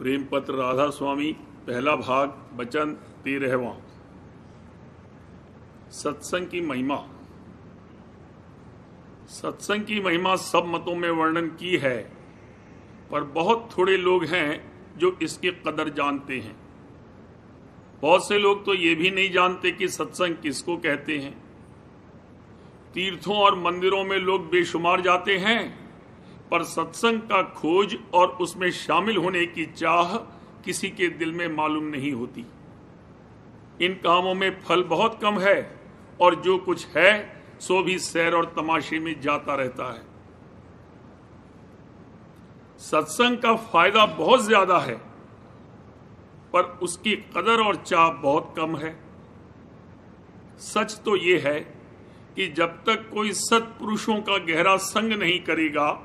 प्रेम पत्र राधा स्वामी, पहला भाग, वचन 13वां। सत्संग की महिमा। सत्संग की महिमा सब मतों में वर्णन की है, पर बहुत थोड़े लोग हैं जो इसकी कदर जानते हैं। बहुत से लोग तो ये भी नहीं जानते कि सत्संग किसको कहते हैं। तीर्थों और मंदिरों में लोग बेशुमार जाते हैं, पर सत्संग का खोज और उसमें शामिल होने की चाह किसी के दिल में मालूम नहीं होती। इन कामों में फल बहुत कम है और जो कुछ है सो भी सैर और तमाशे में जाता रहता है। सत्संग का फायदा बहुत ज्यादा है, पर उसकी कदर और चाह बहुत कम है। सच तो ये है कि जब तक कोई सत्पुरुषों का गहरा संग नहीं करेगा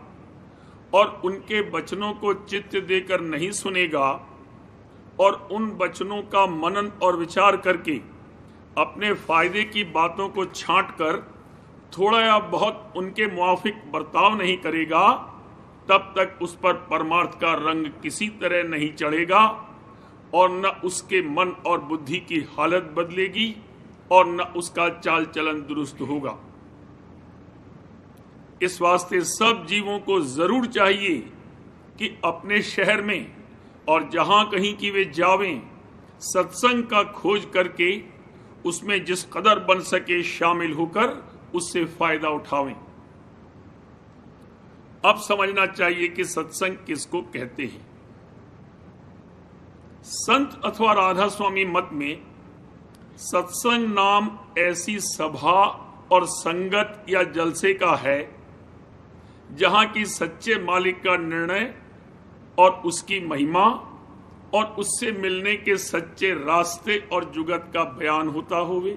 और उनके वचनों को चित्त देकर नहीं सुनेगा और उन वचनों का मनन और विचार करके अपने फायदे की बातों को छांट कर थोड़ा या बहुत उनके मुआफिक बर्ताव नहीं करेगा, तब तक उस पर परमार्थ का रंग किसी तरह नहीं चढ़ेगा और न उसके मन और बुद्धि की हालत बदलेगी और न उसका चाल चलन दुरुस्त होगा। इस वास्ते सब जीवों को जरूर चाहिए कि अपने शहर में और जहां कहीं की वे जावें, सत्संग का खोज करके उसमें जिस कदर बन सके शामिल होकर उससे फायदा उठावें। अब समझना चाहिए कि सत्संग किसको कहते हैं। संत अथवा राधा स्वामी मत में सत्संग नाम ऐसी सभा और संगत या जलसे का है जहां की सच्चे मालिक का निर्णय और उसकी महिमा और उससे मिलने के सच्चे रास्ते और जुगत का बयान होता होवे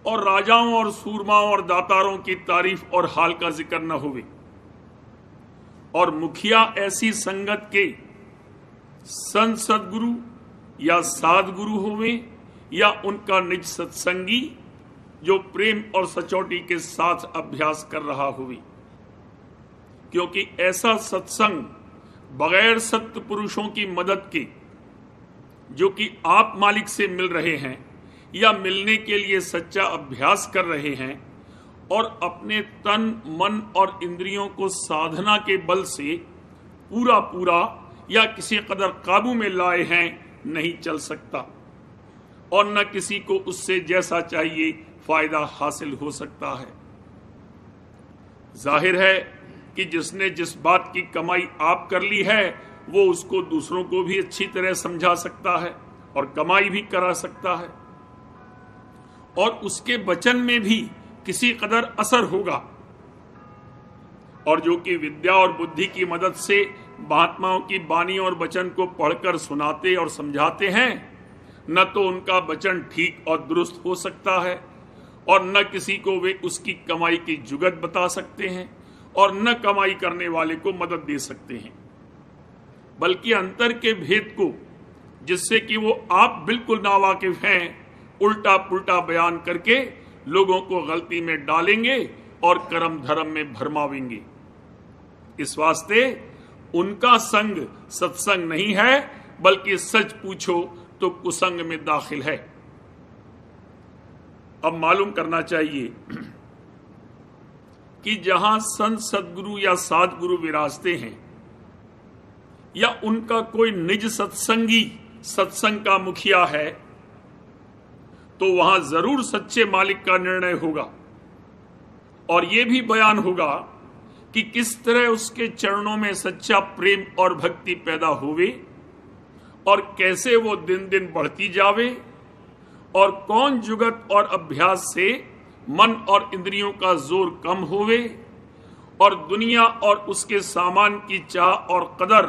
और राजाओं और सूरमाओं और दातारों की तारीफ और हाल का जिक्र न होवे और मुखिया ऐसी संगत के संत सदगुरु या साधगुरु होवे या उनका निज सत्संगी जो प्रेम और सचोटी के साथ अभ्यास कर रहा हुई, क्योंकि ऐसा सत्संग बगैर सत्य पुरुषों की मदद के, जो कि आप मालिक से मिल रहे हैं या मिलने के लिए सच्चा अभ्यास कर रहे हैं और अपने तन मन और इंद्रियों को साधना के बल से पूरा या किसी कदर काबू में लाए हैं, नहीं चल सकता और न किसी को उससे जैसा चाहिए फायदा हासिल हो सकता है। जाहिर है कि जिसने जिस बात की कमाई आप कर ली है वो उसको दूसरों को भी अच्छी तरह समझा सकता है और कमाई भी करा सकता है और उसके वचन में भी किसी कदर असर होगा। और जो कि विद्या और बुद्धि की मदद से महात्माओं की वाणी और वचन को पढ़कर सुनाते और समझाते हैं, न तो उनका वचन ठीक और दुरुस्त हो सकता है और न किसी को वे उसकी कमाई की जुगत बता सकते हैं और न कमाई करने वाले को मदद दे सकते हैं, बल्कि अंतर के भेद को, जिससे कि वो आप बिल्कुल नावाकिफ हैं, उल्टा पुल्टा बयान करके लोगों को गलती में डालेंगे और कर्म धर्म में भरमावेंगे। इस वास्ते उनका संग सत्संग नहीं है, बल्कि सच पूछो तो कुसंग में दाखिल है। अब मालूम करना चाहिए कि जहां संत सदगुरु या साधगुरु विराजते हैं या उनका कोई निज सत्संगी सत्संग का मुखिया है, तो वहां जरूर सच्चे मालिक का निर्णय होगा और यह भी बयान होगा कि किस तरह उसके चरणों में सच्चा प्रेम और भक्ति पैदा होवे और कैसे वो दिन दिन बढ़ती जावे और कौन जुगत और अभ्यास से मन और इंद्रियों का जोर कम होवे और दुनिया और उसके सामान की चाह और कदर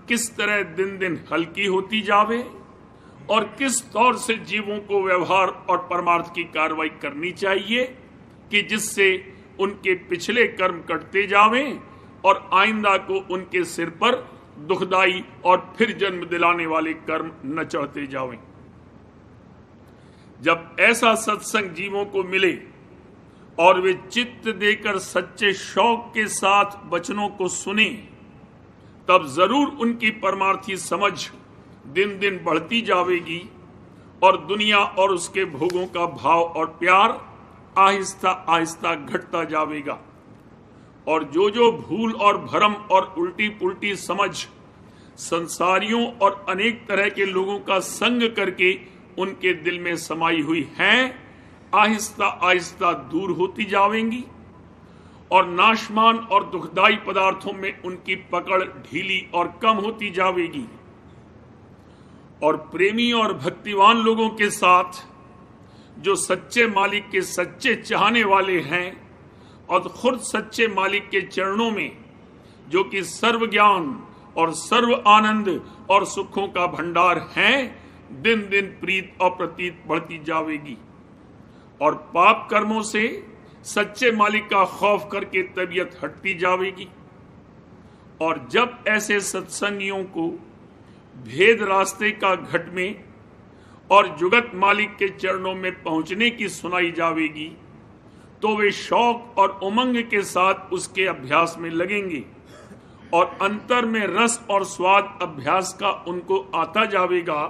किस तरह दिन दिन हल्की होती जावे और किस तौर से जीवों को व्यवहार और परमार्थ की कार्रवाई करनी चाहिए कि जिससे उनके पिछले कर्म कटते जावें और आइंदा को उनके सिर पर दुखदाई और फिर जन्म दिलाने वाले कर्म न चढ़ते जावें। जब ऐसा सत्संग जीवों को मिले और वे चित्त देकर सच्चे शौक के साथ वचनों को सुने, तब जरूर उनकी परमार्थी समझ दिन दिन बढ़ती जाएगी और दुनिया और उसके भोगों का भाव और प्यार आहिस्ता आहिस्ता घटता जाएगा। और जो भूल और भ्रम और उल्टी पुल्टी समझ संसारियों और अनेक तरह के लोगों का संग करके उनके दिल में समाई हुई हैं, आहिस्ता आहिस्ता दूर होती जाएंगी और नाशमान और दुखदाई पदार्थों में उनकी पकड़ ढीली और कम होती जाएगी। और प्रेमी और भक्तिवान लोगों के साथ जो सच्चे मालिक के सच्चे चाहने वाले हैं और खुद सच्चे मालिक के चरणों में, जो कि सर्व ज्ञान और सर्व आनंद और सुखों का भंडार हैं, दिन दिन प्रीत और प्रतीत बढ़ती जाएगी। और पाप कर्मों से सच्चे मालिक का खौफ करके तबीयत हटती जाएगी। और जब ऐसे सत्संगियों को भेद रास्ते का घट में और जुगत मालिक के चरणों में पहुंचने की सुनाई जाएगी, तो वे शौक और उमंग के साथ उसके अभ्यास में लगेंगे और अंतर में रस और स्वाद अभ्यास का उनको आता जाएगा।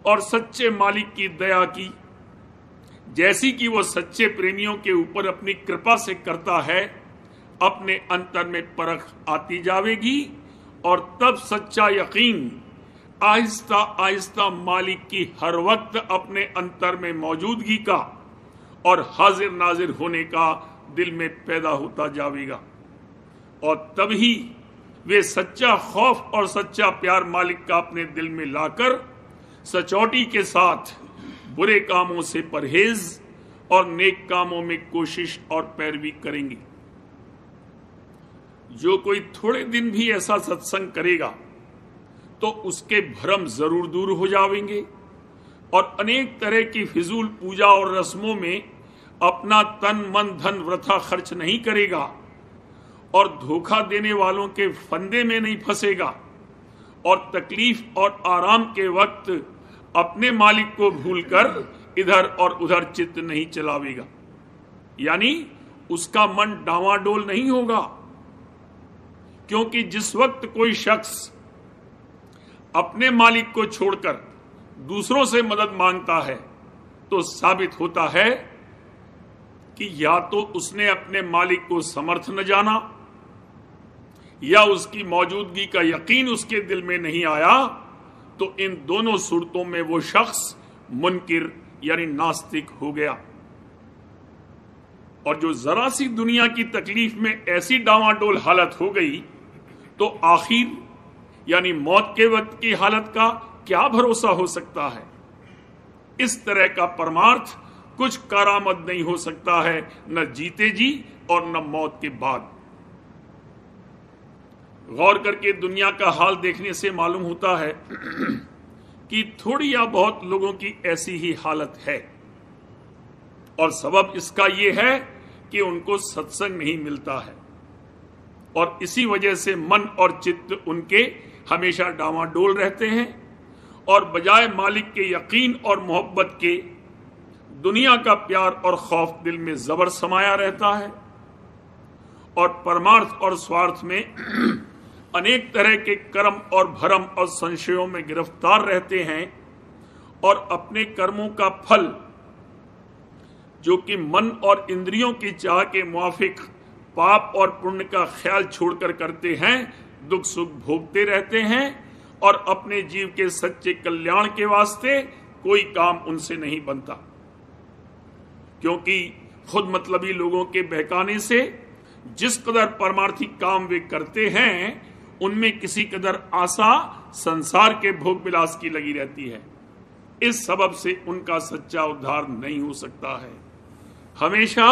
और सच्चे मालिक की दया की जैसी कि वो सच्चे प्रेमियों के ऊपर अपनी कृपा से करता है, अपने अंतर में परख आती जाएगी और तब सच्चा यकीन आहिस्ता आहिस्ता मालिक की हर वक्त अपने अंतर में मौजूदगी का और हाजिर नाजिर होने का दिल में पैदा होता जाएगा। और तभी वे सच्चा खौफ और सच्चा प्यार मालिक का अपने दिल में लाकर सचौटी के साथ बुरे कामों से परहेज और नेक कामों में कोशिश और पैरवी करेंगे। जो कोई थोड़े दिन भी ऐसा सत्संग करेगा तो उसके भ्रम जरूर दूर हो जाएंगे और अनेक तरह की फिजूल पूजा और रस्मों में अपना तन मन धन वृथा खर्च नहीं करेगा और धोखा देने वालों के फंदे में नहीं फंसेगा और तकलीफ और आराम के वक्त अपने मालिक को भूलकर इधर और उधर चित्त नहीं चलावेगा। यानी उसका मन डावाडोल नहीं होगा, क्योंकि जिस वक्त कोई शख्स अपने मालिक को छोड़कर दूसरों से मदद मांगता है तो साबित होता है कि या तो उसने अपने मालिक को समर्थ न जाना या उसकी मौजूदगी का यकीन उसके दिल में नहीं आया, तो इन दोनों सूरतों में वो शख्स मुनकिर यानी नास्तिक हो गया। और जो जरा सी दुनिया की तकलीफ में ऐसी डावाडोल हालत हो गई तो आखिर यानी मौत के वक्त की हालत का क्या भरोसा हो सकता है। इस तरह का परमार्थ कुछ करामद नहीं हो सकता है, न जीते जी और न मौत के बाद। गौर करके दुनिया का हाल देखने से मालूम होता है कि थोड़ी या बहुत लोगों की ऐसी ही हालत है और सबब इसका यह है कि उनको सत्संग नहीं मिलता है और इसी वजह से मन और चित्त उनके हमेशा डावाडोल रहते हैं और बजाय मालिक के यकीन और मोहब्बत के दुनिया का प्यार और खौफ दिल में जबर समाया रहता है और परमार्थ और स्वार्थ में अनेक तरह के कर्म और भरम और संशयों में गिरफ्तार रहते हैं और अपने कर्मों का फल जो कि मन और इंद्रियों की चाह के मुआफिक पाप और पुण्य का ख्याल छोड़कर करते हैं, दुख सुख भोगते रहते हैं और अपने जीव के सच्चे कल्याण के वास्ते कोई काम उनसे नहीं बनता, क्योंकि खुद मतलबी लोगों के बहकाने से जिस कदर परमार्थी काम वे करते हैं उनमें किसी कदर आशा संसार के भोग विलास की लगी रहती है। इस सबब से उनका सच्चा उद्धार नहीं हो सकता है। हमेशा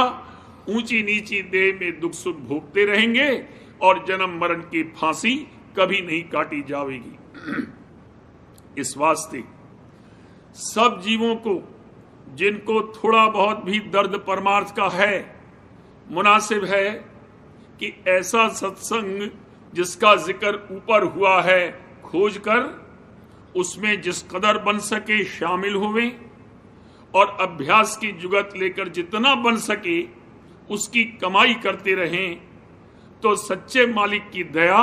ऊंची नीची देह में दुख सुख भोगते रहेंगे और जन्म मरण की फांसी कभी नहीं काटी जाएगी। इस वास्ते सब जीवों को जिनको थोड़ा बहुत भी दर्द परमार्थ का है, मुनासिब है कि ऐसा सत्संग जिसका जिक्र ऊपर हुआ है खोजकर उसमें जिस कदर बन सके शामिल हुए और अभ्यास की जुगत लेकर जितना बन सके उसकी कमाई करते रहें, तो सच्चे मालिक की दया